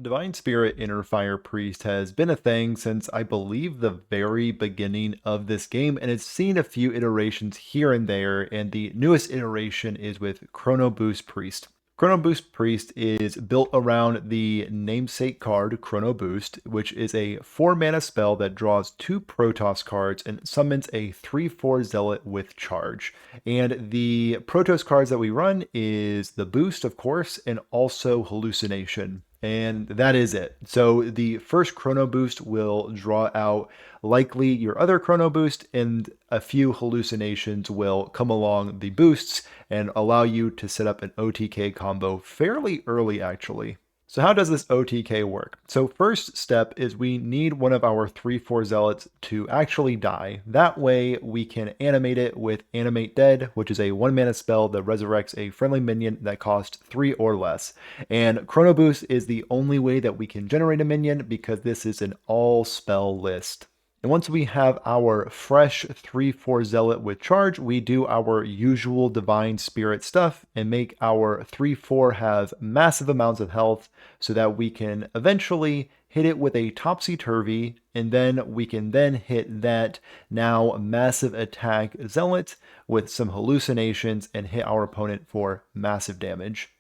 Divine Spirit Inner Fire Priest has been a thing since I believe the very beginning of this game, and it's seen a few iterations here and there, and the newest iteration is with Chrono Boost Priest. Chrono Boost Priest is built around the namesake card Chrono Boost, which is a 4-mana spell that draws 2 Protoss cards and summons a 3/4 Zealot with charge. And the Protoss cards that we run is the Boost, of course, and also Hallucination. And that is it. So the first Chrono Boost will draw out likely your other Chrono Boost, and a few hallucinations will come along the boosts and allow you to set up an OTK combo fairly early, actually. So how does this OTK work? So first step is we need one of our 3/4 Zealots to actually die. That way we can animate it with Animate Dead, which is a 1-mana spell that resurrects a friendly minion that costs 3 or less. And Chrono Boost is the only way that we can generate a minion because this is an all-spell list. And once we have our fresh 3/4 Zealot with charge, we do our usual Divine Spirit stuff and make our 3/4 have massive amounts of health so that we can eventually hit it with a Topsy Turvy, and then we can then hit that now massive attack Zealot with some hallucinations and hit our opponent for massive damage.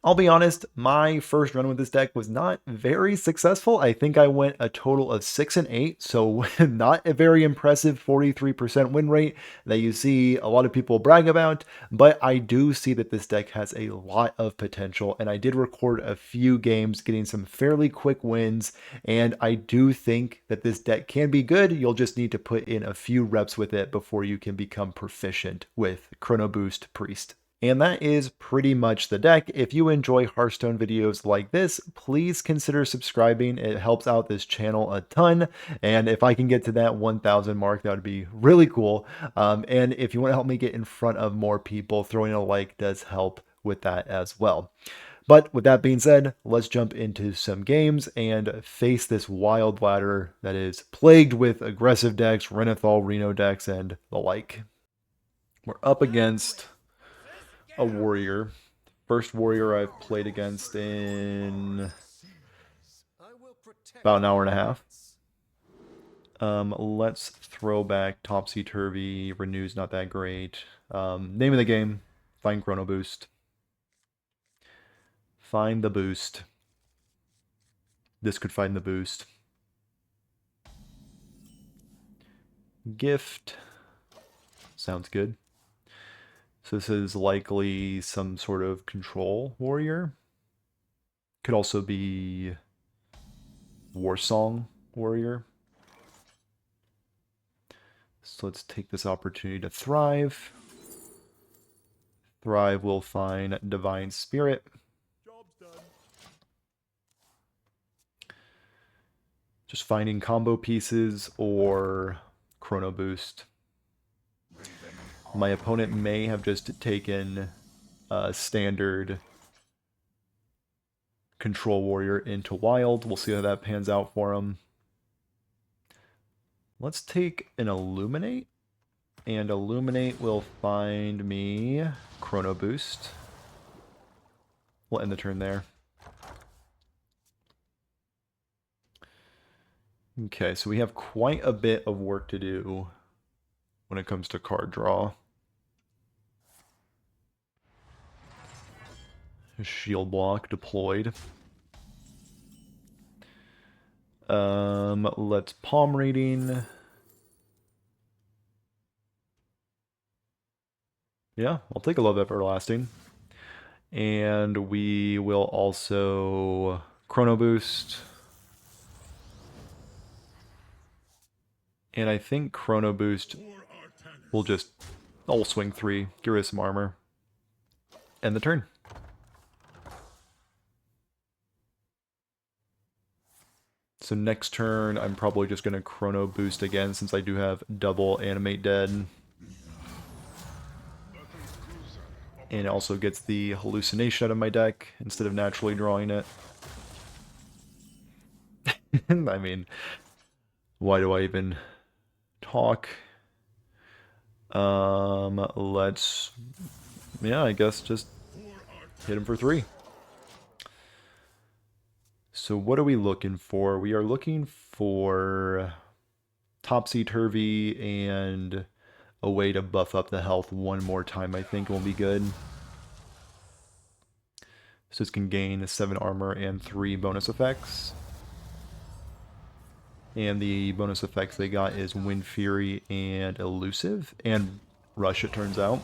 I'll be honest, my first run with this deck was not very successful. I think I went a total of 6 and 8, so not a very impressive 43% win rate that you see a lot of people brag about, but I do see that this deck has a lot of potential, and I did record a few games getting some fairly quick wins, and I do think that this deck can be good. You'll just need to put in a few reps with it before you can become proficient with Chrono Boost Priest. And that is pretty much the deck. If you enjoy Hearthstone videos like this, please consider subscribing. It helps out this channel a ton. And if I can get to that 1,000 mark, that would be really cool. And if you want to help me get in front of more people, throwing a like does help with that as well. But with that being said, let's jump into some games and face this wild ladder that is plagued with aggressive decks, Renathal, Reno decks, and the like. We're up against a warrior. First warrior I've played against in about an hour and a half. Let's throw back Topsy Turvy. Renew's not that great. Name of the game, find Chrono Boost. Find the boost. This could find the boost. Gift. Sounds good. So this is likely some sort of control warrior. Could also be Warsong warrior. So let's take this opportunity to thrive. Thrive will find Divine Spirit. Job's done. Just finding combo pieces or Chrono Boost. My opponent may have just taken a standard control warrior into wild. We'll see how that pans out for him. Let's take an Illuminate, and Illuminate will find me Chrono Boost. We'll end the turn there. Okay, so we have quite a bit of work to do when it comes to card draw. Shield block deployed. Let's palm reading. Yeah, I'll take a Love Everlasting. And we will also Chrono Boost. And I think Chrono Boost will just, I'll swing 3, get rid of some armor. End the turn. So next turn, I'm probably just going to Chrono Boost again since I do have double Animate Dead. And it also gets the Hallucination out of my deck instead of naturally drawing it. I mean, why do I even talk? Let's, yeah, I guess just hit him for 3. So what are we looking for? We are looking for Topsy Turvy and a way to buff up the health one more time, I think will be good. So this can gain 7 armor and 3 bonus effects. And the bonus effects they got is Wind Fury and Elusive, and Rush, it turns out.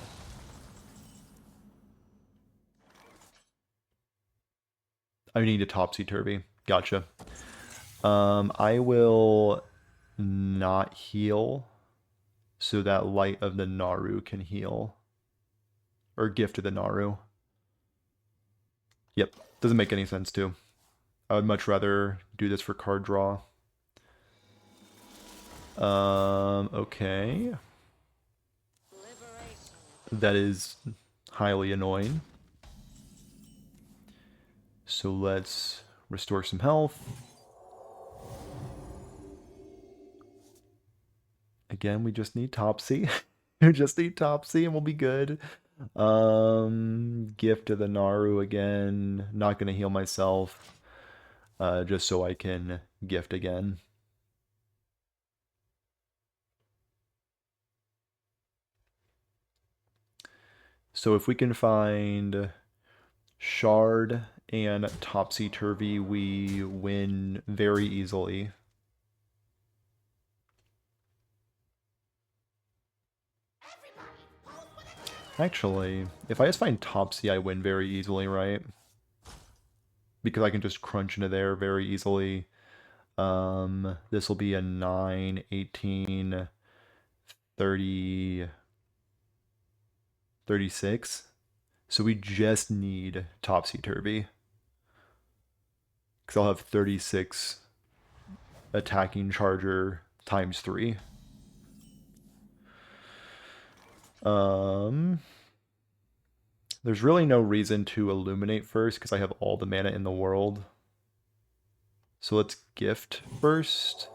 I need a Topsy Turvy. Gotcha. I will not heal so that Light of the Naaru can heal. Or Gift of the Naaru. Yep, doesn't make any sense too. I would much rather do this for card draw. Okay. That is highly annoying. So let's restore some health. Again, we just need Topsy. We just need Topsy and we'll be good. Gift of the Naaru again. Not gonna heal myself. Just so I can gift again. So if we can find Shard and Topsy Turvy, we win very easily. Actually, if I just find Topsy, I win very easily, right? Because I can just crunch into there very easily. This will be a 9, 18, 30, 36. So we just need Topsy Turvy. Because I'll have 36 attacking charger times 3. There's really no reason to Illuminate first because I have all the mana in the world. So let's gift first.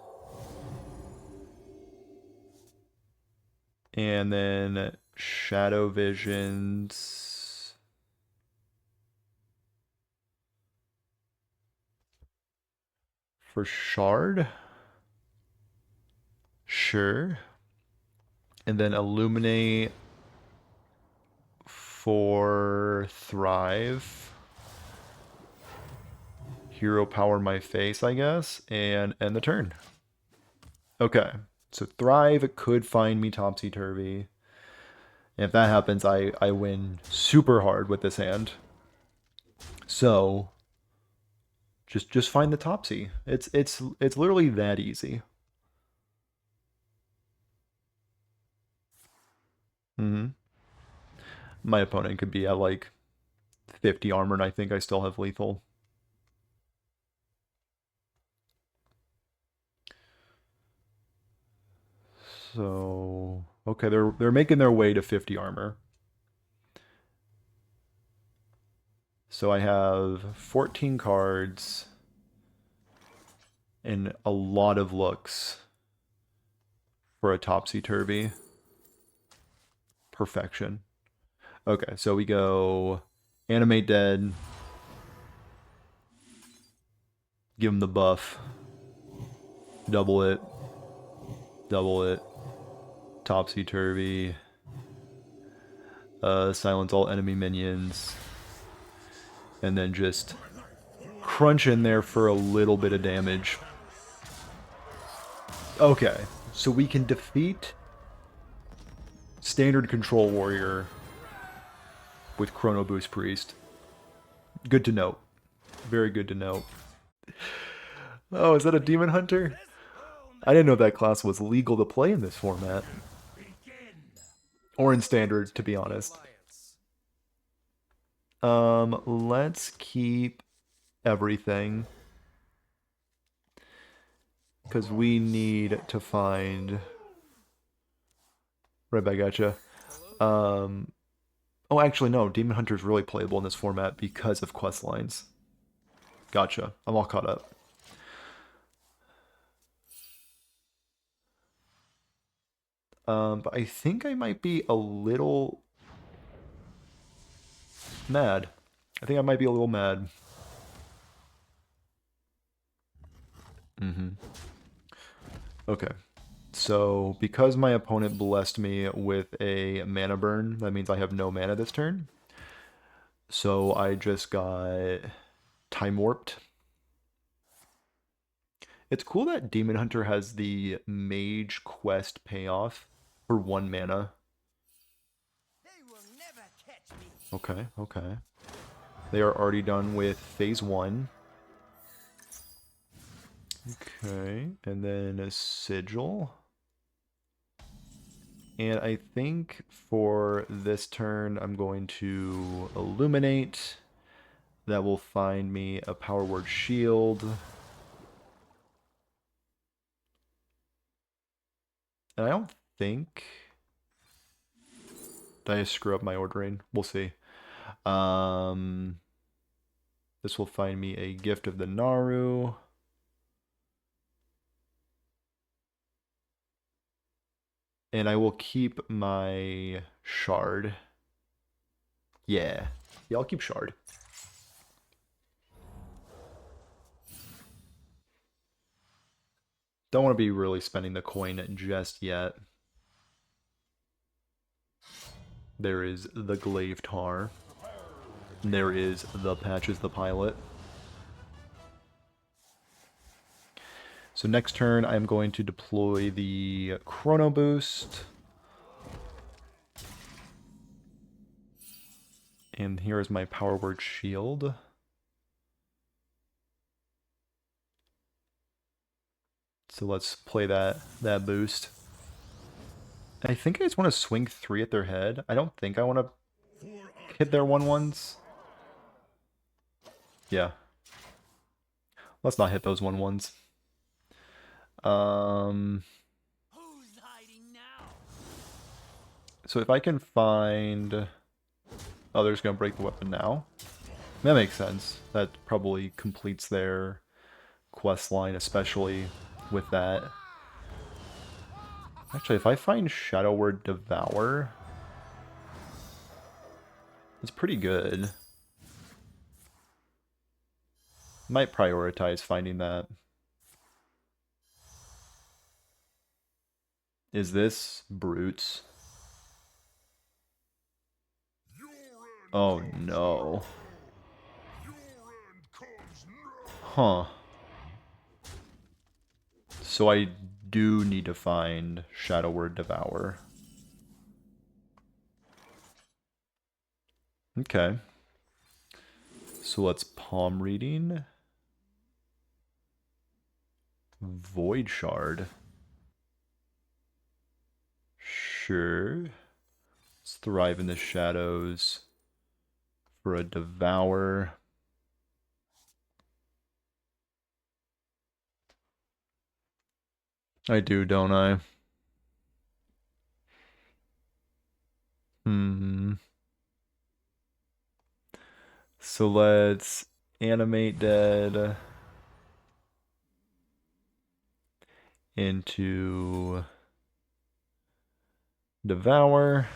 And then Shadow Visions. For Shard? Sure. And then Illuminate for Thrive. Hero Power my face, I guess, and end the turn. Okay, so Thrive could find me Topsy Turvy. And if that happens, I win super hard with this hand. So just find the Topsy. It's literally that easy. My opponent could be at like 50 armor, and I think I still have lethal. So okay, they're making their way to 50 armor. So I have 14 cards and a lot of looks for a Topsy Turvy. Perfection. Okay, so we go Animate Dead. Give him the buff. Double it. Double it. Topsy Turvy. Silence all enemy minions. And then just crunch in there for a little bit of damage. Okay, so we can defeat Standard Control Warrior with Chrono Boost Priest. Good to note. Very good to note. Oh, is that a Demon Hunter? I didn't know that class was legal to play in this format. Or in Standard, to be honest. Let's keep everything. Because we need to find... Right back at you. Oh, actually, no. Demon Hunter is really playable in this format because of quest lines. Gotcha. I'm all caught up. But I think I might be a little mad. I think I might be a little mad. Mm-hmm. Okay. So, because my opponent blessed me with a mana burn, that means I have no mana this turn. So I just got Time Warped. It's cool that Demon Hunter has the Mage Quest payoff for 1 mana. Okay, okay. They are already done with phase 1. Okay, and then a Sigil. And I think for this turn, I'm going to Illuminate. That will find me a Power Word Shield. And I don't think... Did I screw up my ordering? We'll see. This will find me a Gift of the Naaru. And I will keep my Shard. Yeah. Yeah, I'll keep Shard. Don't want to be really spending the coin just yet. There is the Glaive Tar. There is the Patches the Pilot. So next turn, I'm going to deploy the Chrono Boost. And here is my Power Word Shield. So let's play that boost. I think I just want to swing 3 at their head. I don't think I want to hit their 1/1s. Yeah. Let's not hit those 1/1s. So if I can find... Oh, they're just going to break the weapon now. That makes sense. That probably completes their quest line, especially with that. Actually, if I find Shadow Word Devour, it's pretty good. Might prioritize finding that. Is this Brutes? Oh no. Huh. So I do need to find Shadow Word Devour. Okay. So let's palm reading. Void Shard. Sure. Let's thrive in the shadows for a Devour. I do, don't I? So let's Animate Dead into Devour.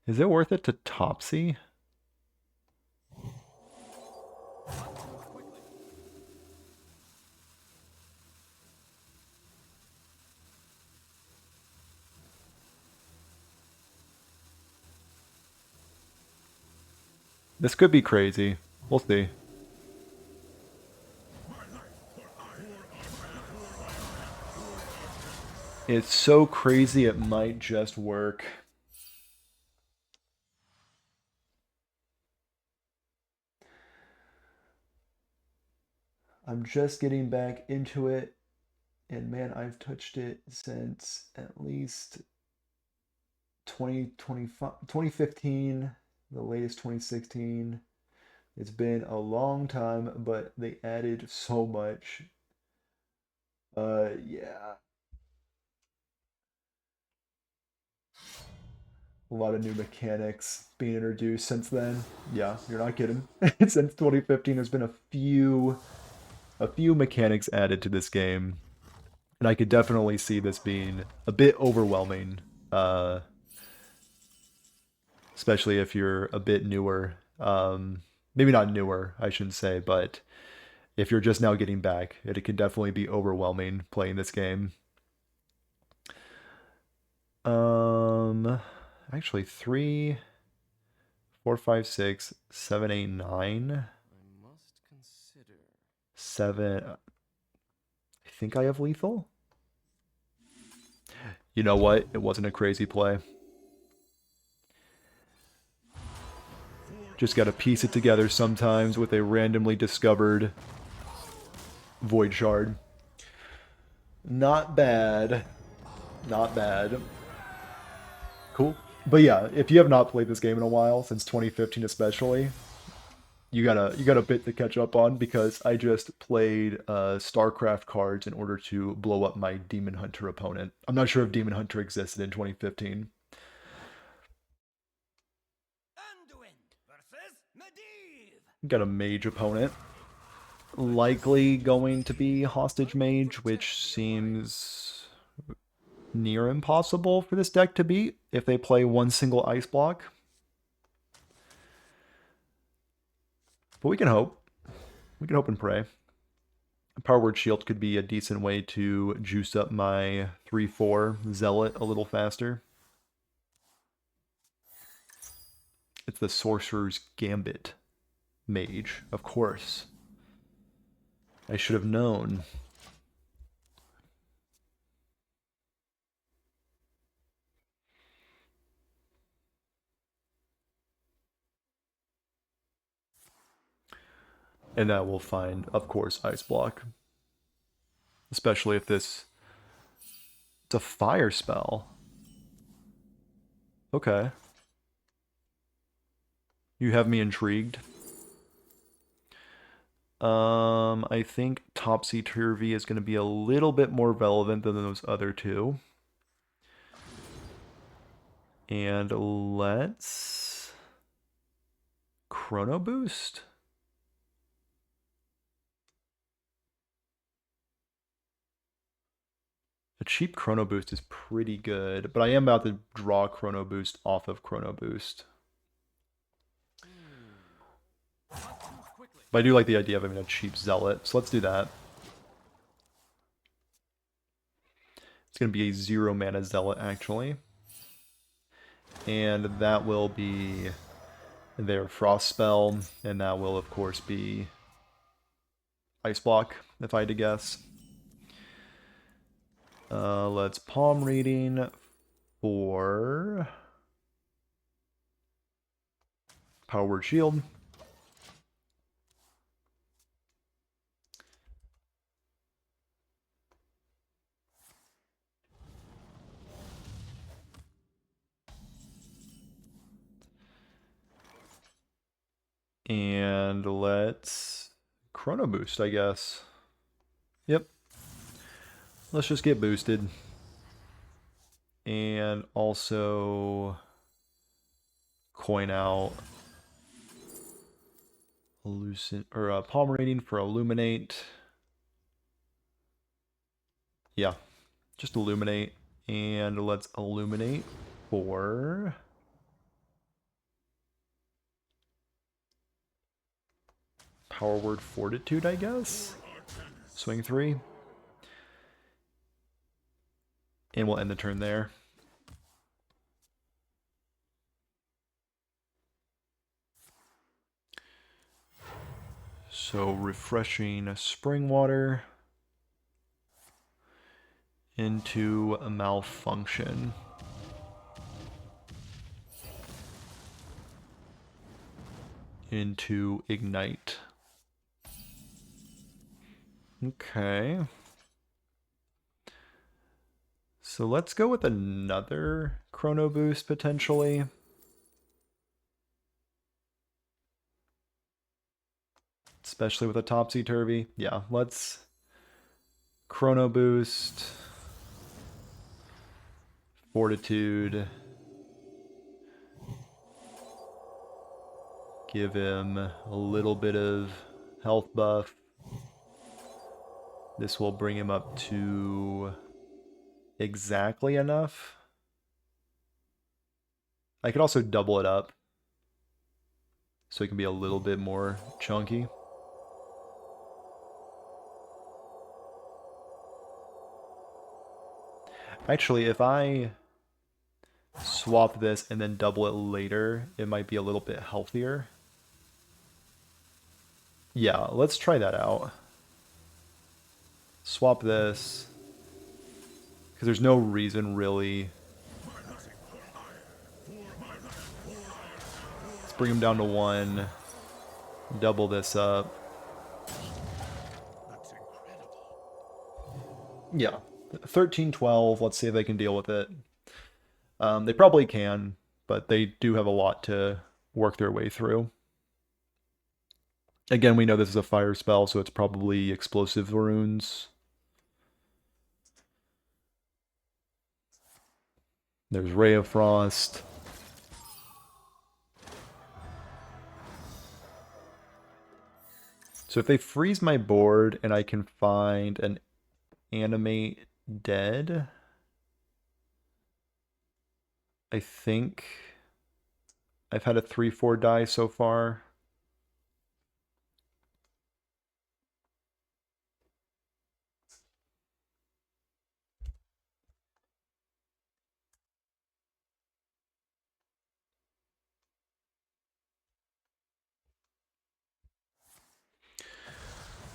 Is it worth it to Topsy? This could be crazy. We'll see. It's so crazy it might just work. I'm just getting back into it, and man, I've touched it since at least 2015, the latest 2016. It's been a long time, but they added so much. Yeah. A lot of new mechanics being introduced since then. Yeah, you're not kidding. Since 2015, there's been a few mechanics added to this game, and I could definitely see this being a bit overwhelming especially if you're a bit newer. Maybe not newer, I shouldn't say, but if you're just now getting back, it can definitely be overwhelming playing this game. Um, actually, 3, 4, 5, 6, 7, 8, 9, I must consider. 7. I think I have lethal. You know what? It wasn't a crazy play. Just got to piece it together sometimes with a randomly discovered Void Shard. Not bad. Not bad. Cool. But yeah, if you have not played this game in a while, since 2015 especially, you got a bit to catch up on because I just played StarCraft cards in order to blow up my Demon Hunter opponent. I'm not sure if Demon Hunter existed in 2015. Got a mage opponent. Likely going to be Hostage Mage, which seems near impossible for this deck to beat if they play one single ice block. But we can hope. We can hope and pray. Power Word Shield could be a decent way to juice up my 3/4 Zealot a little faster. It's the Sorcerer's Gambit Mage, of course. I should have known. And that will find, of course, Ice Block. Especially if this... It's a fire spell. Okay. You have me intrigued. I think Topsy Turvy is going to be a little bit more relevant than those other two. And let's... Chrono Boost? A cheap Chrono Boost is pretty good, but I am about to draw Chrono Boost off of Chrono Boost. But I do like the idea of having a cheap Zealot, so let's do that. It's going to be a 0 mana Zealot, actually. And that will be their Frost spell, and that will, of course, be Ice Block, if I had to guess. Let's Palm Reading for Power Word Shield. And let's Chrono Boost, I guess. Yep. Let's just get boosted. And also coin out Palm Reading for Illuminate. Yeah, just Illuminate. And let's Illuminate for Power Word Fortitude, I guess. Swing 3. And we'll end the turn there. So refreshing spring water into a malfunction. Into ignite. Okay. So let's go with another Chrono Boost potentially. Especially with a Topsy Turvy. Yeah, let's Chrono Boost. Fortitude. Give him a little bit of health buff. This will bring him up to exactly enough. I could also double it up so it can be a little bit more chunky. Actually, if I swap this and then double it later, it might be a little bit healthier. Yeah, let's try that out. Swap this, because there's no reason really. Let's bring him down to 1. Double this up. Yeah, 13, 12. Let's see if they can deal with it. They probably can, but they do have a lot to work their way through. Again, we know this is a fire spell, so it's probably explosive runes. There's Ray of Frost. So if they freeze my board and I can find an Animate Dead, I think I've had a 3/4 die so far.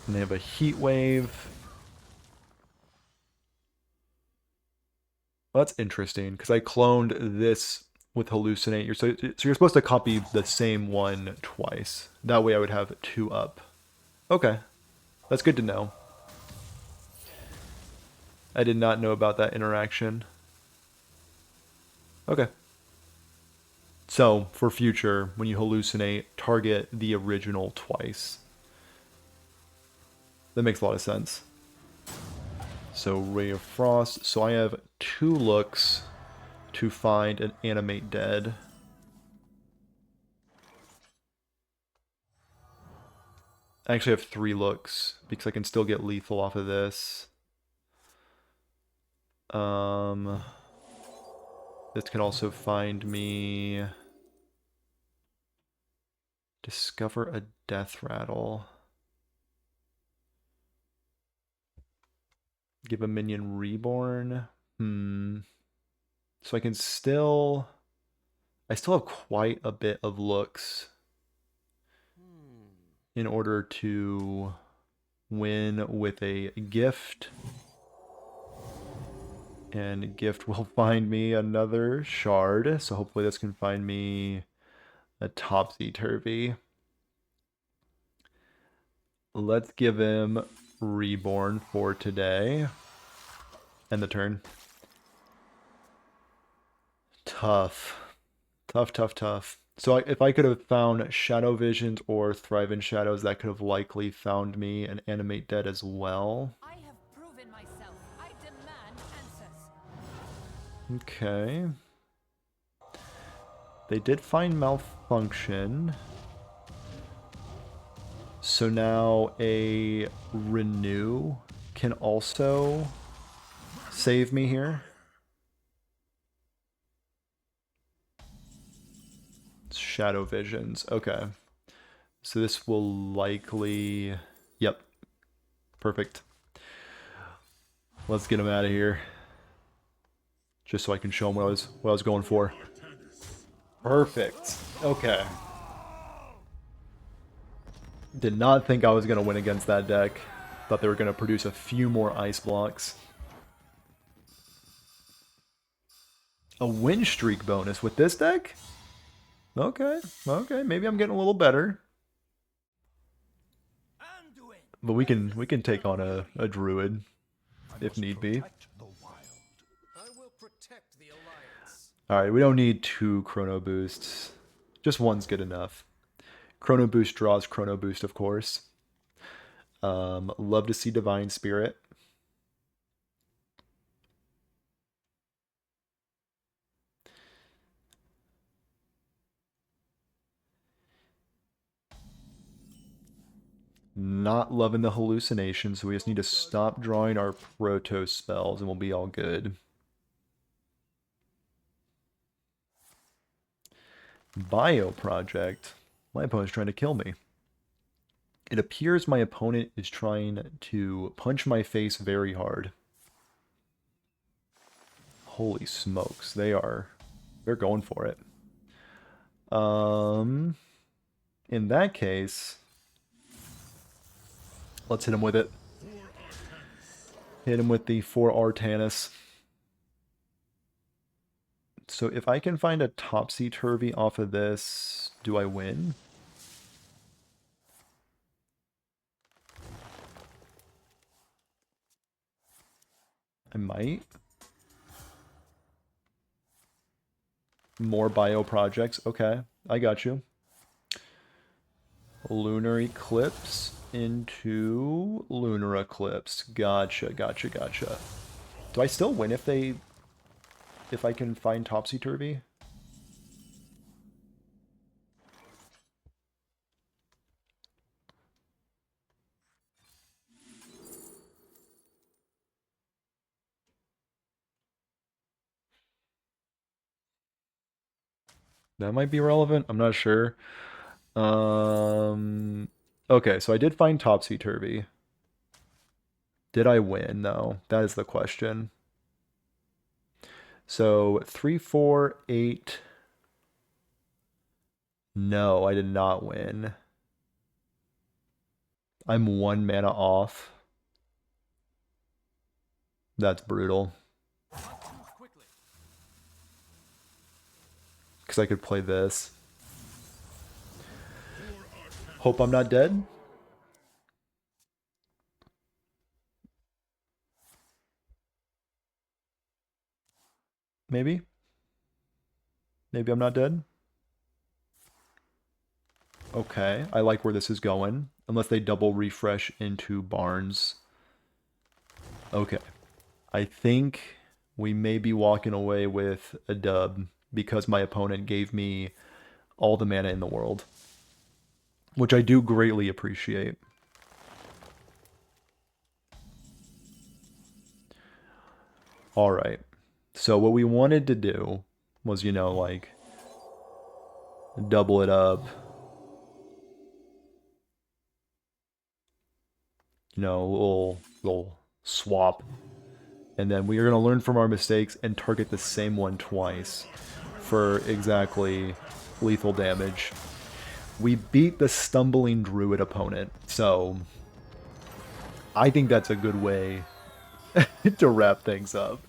And they have a heat wave. Well, that's interesting because I cloned this with Hallucinate. So you're supposed to copy the same one twice. That way I would have 2 up. Okay, that's good to know. I did not know about that interaction. Okay. So for future, when you hallucinate, target the original twice. That makes a lot of sense. So Ray of Frost. So I have 2 looks to find an Animate Dead. I actually have 3 looks because I can still get lethal off of this. This can also find me discover a death rattle. Give a minion reborn. So I can still I still have quite a bit of looks in order to win with a gift. And gift will find me another shard. So hopefully this can find me a Topsy Turvy. Let's give him reborn for today. End the turn. Tough. Tough, tough, tough. So if I could have found Shadow Visions or Thrive in Shadows, that could have likely found me an Animate Dead as well. I have proven myself. I demand answers. Okay. They did find Malfunction. So now a Renew can also save me here. Shadow Visions. Okay. So this will likely... Yep. Perfect. Let's get him out of here. Just so I can show him what I was going for. Perfect. Okay. Did not think I was going to win against that deck. Thought they were going to produce a few more ice blocks. A win streak bonus with this deck? Okay, okay, maybe I'm getting a little better. But we can take on a druid if need be. Alright, we don't need 2 Chrono Boosts. Just one's good enough. Chrono Boost draws Chrono Boost, of course. Love to see Divine Spirit. Not loving the hallucination, so we just need to stop drawing our proto spells and we'll be all good. Bio project. My opponent's trying to kill me. It appears my opponent is trying to punch my face very hard. Holy smokes, they're going for it. In that case, let's hit him with it. Hit him with the 4 Artanis. So if I can find a Topsy Turvy off of this, do I win? I might. More bio projects. Okay, I got you. Lunar Eclipse into Lunar Eclipse. Gotcha, gotcha, gotcha. Do I still win if I can find Topsy Turvy? That might be relevant. I'm not sure. Okay, so I did find Topsy Turvy. Did I win, though? That is the question. So 3, 4, 8. No, I did not win. I'm 1 mana off. That's brutal. Because I could play this. Hope I'm not dead. Maybe. Maybe I'm not dead. Okay, I like where this is going. Unless they double refresh into Barnes. Okay. I think we may be walking away with a dub because my opponent gave me all the mana in the world. Which I do greatly appreciate. Alright. So what we wanted to do was, you know, like, double it up. You know, a little swap. And then we are going to learn from our mistakes and target the same one twice for exactly lethal damage. We beat the stumbling druid opponent, so I think that's a good way to wrap things up.